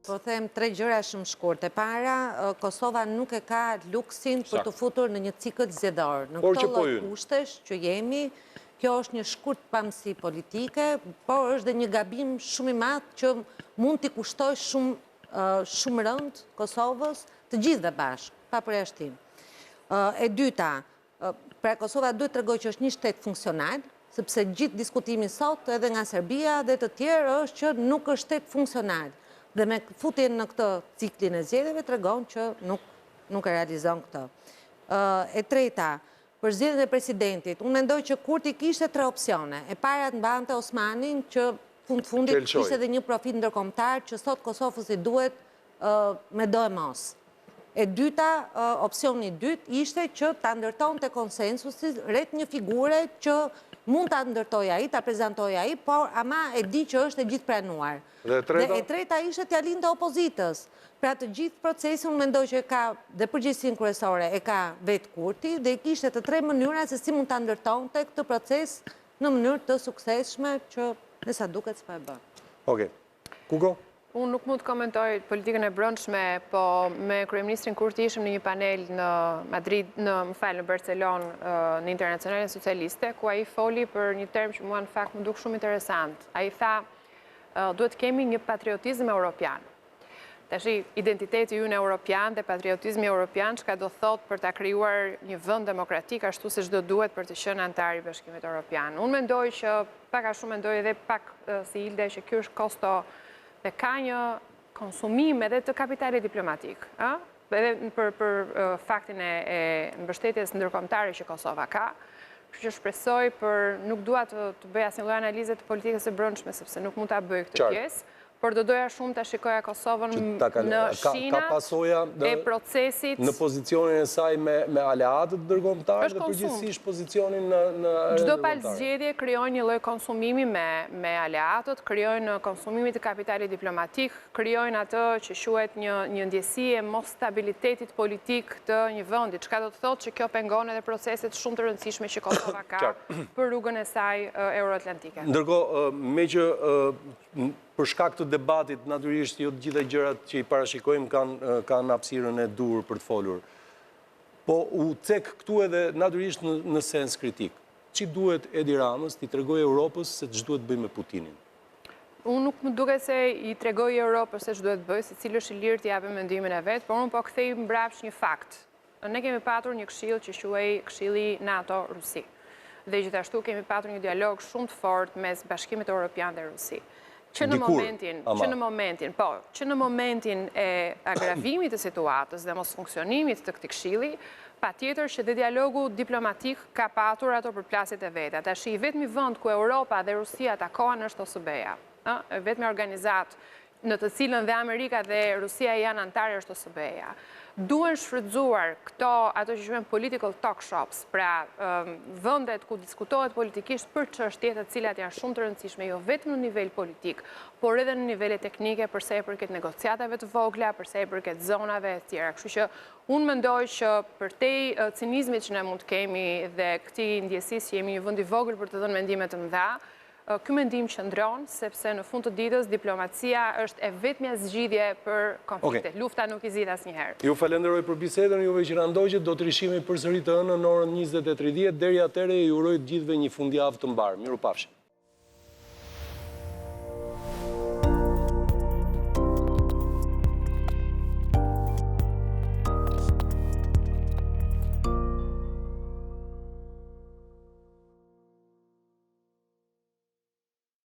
Po them 3 gjëra shumë shkurt. E para, Kosova nuk e ka luksin për të futur në një cikël zgjedhor. Në këto lloj kushtesh që jemi, kjo është një shkurt pamësi politike, por është dhe një gabim shumë i madh që mund t'i kushtoj shumë rënd Kosovës, të gjithëve bashkë, pa përjashtim. E dyta, pra Kosova duhet të tregojë që është një shtet funksional, sepse gjithë diskutimi sot edhe nga Serbia dhe të tjerë është që nuk është shtet funksional. Dhe me futjen në këtë ciklin e zgjedhjeve tregon që nuk e realizon këtë. E treta, për zgjedhjen e presidentit, unë mendoj që Kurti kishte 3 opsione. E para të mbante Osmanin që fundit kishte edhe një profil ndërkombëtar që sot Kosovës i duhet me do e mos. E dyta, opsioni i dytë ishte që ta ndërtonte konsensusi rreth një figure që mund ta ndërtojë ai, ta prezantojë ai, por ama e di që është e gjithë pranuar. Dhe e treta ishte t'ia lindte opozitës. Pra të gjithë procesin unë mendoj që e ka dhe përgjegjësinë kryesore e ka vetë Kurti dhe i kishte të 3 mënyra se si mund ta ndërtonte këtë proces në mënyrë të suksesshme që në sa duket s'po e bën. Okej. Kuko? Unë nuk mund të komentoj politikën e brendshme, po me kryeministrin Kurti ishim në një panel në Madrid, në Barcelonë, në Internacionalin Socialiste, ku ai foli për një term që mua në fakt më duk shumë interesant. Ai tha, duhet kemi një patriotizëm europian. Tashi, identiteti ynë europian dhe patriotizmi europian, çka do thot për ta krijuar një vend demokratik ashtu siç do duhet për të qenë antar i Bashkimit Evropian. Unë mendoj që pak a shumë mendoj edhe pak si Ilde që ky është kosto dhe ka një konsumim edhe të kapitalit diplomatik, edhe për faktin e mbështetjes ndërkombëtare që Kosova ka, që shpresoj për nuk dua të bëj asnjë lloj analize të politikës së brendshme sepse nuk mund ta bëj këtë pjesë. Por do doja shumë të shikoja Kosovën në shina e procesit. Në pozicionin e saj me aleatët ndërkombëtar dhe përgjithsisht pozicionin në çdo palë zgjedhje krijojnë një lloj konsumimi me aleatët, krijojnë konsumimi të kapitalit diplomatik, krijojnë atë që quhet një ndjesi e mos stabilitetit politik të një vendi, çka do të thotë që kjo pengon edhe proceset shumë të rëndësishme që Kosova ka për rrugën e saj euroatlantike. Ndërkohë, me që për shkak të debatit, natyrisht jo të gjitha gjërat që i parashikojmë kanë hapësirën e dur për të folur. Po u cek këtu edhe natyrisht në sens kritik. Çi duhet Edi Ramës t'i tregojë Europës se ç'duhet bëjë me Putinin? Unë nuk më duket se i tregoj Europës se ç'duhet bëjë, secili është i lirë të japë mendimin e vet, por unë po kthej mbrapsht një fakt. Ne kemi patur një këshill që quhej Këshilli NATO-Rusi. Dhe gjithashtu kemi patur një dialog shumë të fortë mes Bashkimit Evropian dhe Rusi. Që në momentin e agravimit të situatës dhe mos funksionimit të këtij këshilli, patjetër që dhe dialogu diplomatik ka patur ato përplasjet e veta. Tash i vetmi vend ku Europa dhe Rusia takohen është OSBE-ja. Vetmi organizat në të cilën dhe Amerika dhe Rusia janë antarë është OSBE-ja. Duhen shfrytzuar ato që quhen political talk shops, pra vendet ku diskutohet politikisht për çështje të cilat janë shumë të rëndësishme, jo vetëm në nivel politik, por edhe në nivele teknike, për sa i përket negociatave të vogla, për sa i përket zonave e tjera. Kështu që unë mendoj që përtej cinizmit që ne mund të kemi dhe këtij ndjesisë që jemi një vend i vogël për të dhënë mendime të mëdha, ky mendim qëndron, sepse në fund të ditës diplomacia është e vetmja zgjidhje për konflikte. Lufta nuk i zgjidh asnjëherë. Ju falenderoj për bisedën, juve që na ndoqët, do të rishihemi përsëri të hënën në orën 20:30. Deri atëherë ju uroj të gjithëve një fundjavë të mbar. Mirupafshim.